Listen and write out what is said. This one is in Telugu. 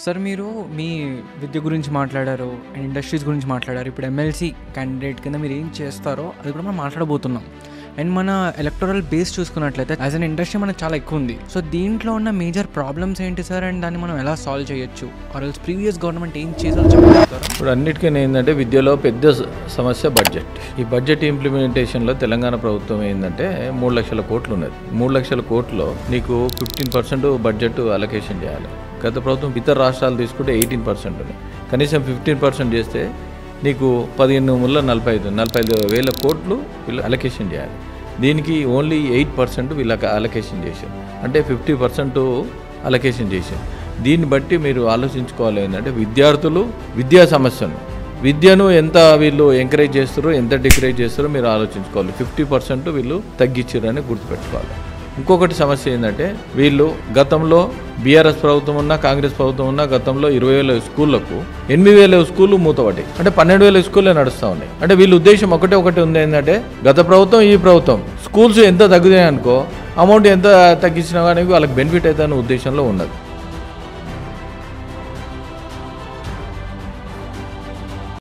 సార్ మీరు మీ విద్య గురించి మాట్లాడారు అండ్ ఇండస్ట్రీస్ గురించి మాట్లాడారు. ఇప్పుడు ఎమ్మెల్సీ క్యాండిడేట్ కింద మీరు ఏం చేస్తారో అది కూడా మనం మాట్లాడబోతున్నాం. అండ్ మన ఎలక్టోరల్ బేస్ చూసుకున్నట్లయితే యాజ్ అన్ ఇండస్ట్రీ మనకు చాలా ఎక్కువ ఉంది. సో దీంట్లో ఉన్న మేజర్ ప్రాబ్లమ్స్ ఏంటి సార్, అండ్ దాన్ని మనం ఎలా సాల్వ్ చేయొచ్చు, ఆర్ ఎల్స్ ప్రీవియస్ గవర్నమెంట్ ఏం చేసారో చెప్తారా? ఇప్పుడు అన్నిటికీ ఏంటంటే విద్యలో పెద్ద సమస్య బడ్జెట్. ఈ బడ్జెట్ ఇంప్లిమెంటేషన్లో తెలంగాణ ప్రభుత్వం ఏంటంటే 3 లక్షల కోట్లు ఉన్నది. 3 లక్షల కోట్లలో నీకు 15% బడ్జెట్ అలొకేషన్ చేయాలి. గత ప్రభుత్వం ఇతర రాష్ట్రాలు తీసుకుంటే 18% ఉన్నాయి. కనీసం 15% చేస్తే నీకు 45 వేల కోట్లు వీళ్ళు అలొకేషన్ చేయాలి. దీనికి ఓన్లీ 8% వీళ్ళకి అలొకేషన్ చేశారు, అంటే 50% అలొకేషన్ చేశారు. దీన్ని బట్టి మీరు ఆలోచించుకోవాలి ఏంటంటే విద్యార్థులు విద్యా సమస్యను విద్యను ఎంత వీళ్ళు ఎంకరేజ్ చేస్తారో ఎంత డికరేజ్ చేస్తారో మీరు ఆలోచించుకోవాలి. 50% వీళ్ళు తగ్గించారని గుర్తుపెట్టుకోవాలి. ఇంకొకటి సమస్య ఏంటంటే వీళ్ళు గతంలో బీఆర్ఎస్ ప్రభుత్వం ఉన్నా కాంగ్రెస్ ప్రభుత్వం ఉన్నా గతంలో 20,000 స్కూళ్లకు 8,000 స్కూళ్ళు మూతపడ్డాయి, అంటే 12,000 స్కూళ్ళే నడుస్తూ ఉన్నాయి. అంటే వీళ్ళ ఉద్దేశం ఒకటి ఉంది ఏంటంటే గత ప్రభుత్వం ఈ ప్రభుత్వం స్కూల్స్ ఎంత తగ్గుతాయి అనుకో అమౌంట్ ఎంత తగ్గించినా కానీ వాళ్ళకి బెనిఫిట్ అవుతుందనే ఉద్దేశంలో ఉన్నది.